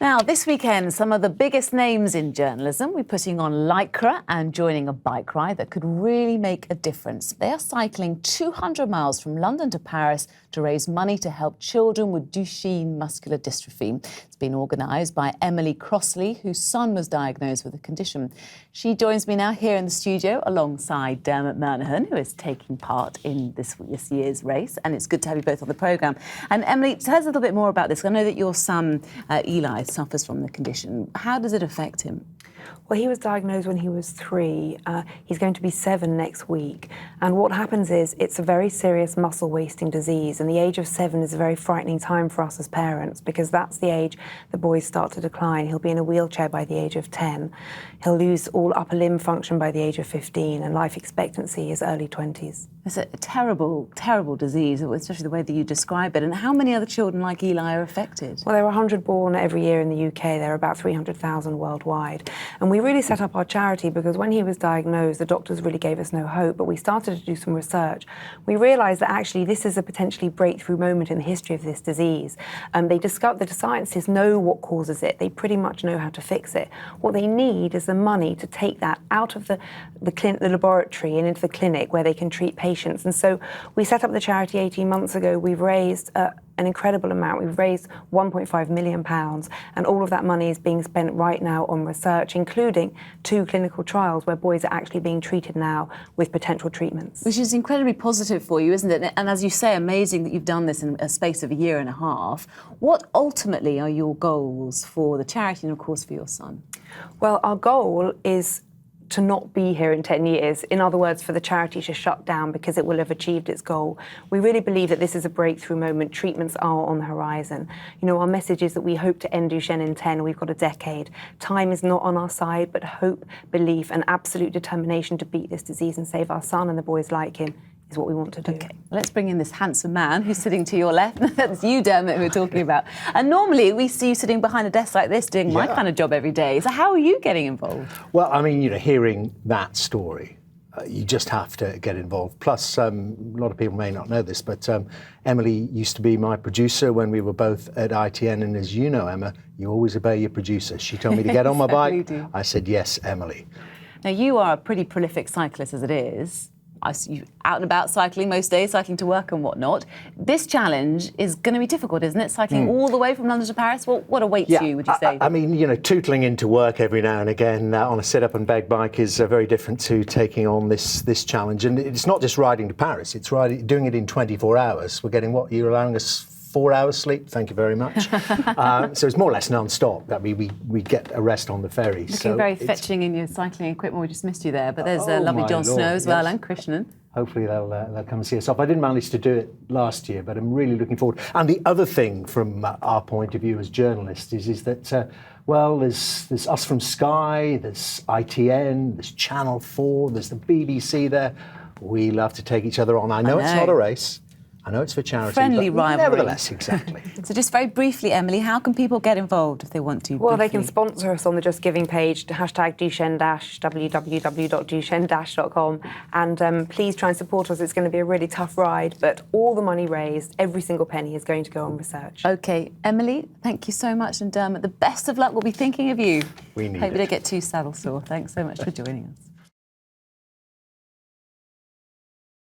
Now, this weekend, some of the biggest names in journalism will be putting on Lycra and joining a bike ride that could really make a difference. They are cycling 200 miles from London to Paris to raise money to help children with Duchenne muscular dystrophy. It's been organised by Emily Crossley, whose son was diagnosed with the condition. She joins me now here in the studio alongside Dermot Murnaghan, who is taking part in this year's race. And it's good to have you both on the programme. And Emily, tell us a little bit more about this. I know that your son, Eli, suffers from the condition. How does it affect him? Well, he was diagnosed when he was 3. He's going to be 7 next week. And what happens is it's a very serious muscle wasting disease. And the age of 7 is a very frightening time for us as parents because that's the age the boys start to decline. He'll be in a wheelchair by the age of 10. He'll lose all upper limb function by the age of 15, and life expectancy is early 20s. It's a terrible, terrible disease, especially the way that you describe it. And how many other children like Eli are affected? Well, there are 100 born every year in the UK. There are about 300,000 worldwide. And we really set up our charity because when he was diagnosed, the doctors really gave us no hope, but we started to do some research. We realised that actually this is a potentially breakthrough moment in the history of this disease. They discovered that the scientists know what causes it. They pretty much know how to fix it. What they need is the money to take that out of the laboratory and into the clinic where they can treat patients. And so we set up the charity 18 months ago. We've raised an incredible amount. We've raised £1.5 million, and all of that money is being spent right now on research, including 2 clinical trials where boys are actually being treated now with potential treatments. Which is incredibly positive for you, isn't it? And as you say, amazing that you've done this in a space of a year and a half. What ultimately are your goals for the charity and, of course, for your son? Well, our goal is to not be here in 10 years. In other words, for the charity to shut down because it will have achieved its goal. We really believe that this is a breakthrough moment. Treatments are on the horizon. You know, our message is that we hope to end Duchenne in 10. We've got a decade. Time is not on our side, but hope, belief, and absolute determination to beat this disease and save our son and the boys like him is what we want to do. OK, well, let's bring in this handsome man who's sitting to your left. That's you, Dermot, who we're talking about. And normally we see you sitting behind a desk like this doing my kind of job every day. So how are you getting involved? Well, I mean, you know, hearing that story, you just have to get involved. Plus, a lot of people may not know this, but Emily used to be my producer when we were both at ITN. And as you know, Emma, you always obey your producer. She told me to get on my bike. I said, yes, Emily. Now, you are a pretty prolific cyclist as it is. I see you out and about cycling most days, cycling to work and whatnot. This challenge is going to be difficult, isn't it? Cycling all the way from London to Paris. Well, what awaits you, would you say? I mean, you know, tootling into work every now and again on a sit-up and beg bike is very different to taking on this challenge. And it's not just riding to Paris, it's doing it in 24 hours. We're getting what? You're allowing us 4 hours sleep, thank you very much. So it's more or less non-stop. I mean, we get a rest on the ferry. Looking very fetching in your cycling equipment. We just missed you there, but there's lovely Jon Snow as well, and Krishnan. Hopefully they'll come and see us off. I didn't manage to do it last year, but I'm really looking forward. And the other thing from our point of view as journalists is that, well, there's us from Sky, there's ITN, there's Channel 4, there's the BBC there. We love to take each other on. I know it's not a race. I know it's for charity, friendly but rivalry. Nevertheless, exactly. So just very briefly, Emily, how can people get involved if they want to? Well, they can sponsor us on the Just Giving page, hashtag Duchenne Dash, www.duchenne-.com. And please try and support us. It's going to be a really tough ride, but all the money raised, every single penny is going to go on research. OK, Emily, thank you so much. And Dermot, the best of luck. We'll be thinking of you. We need Hope it. you don't get too saddle sore. Thanks so much for joining us.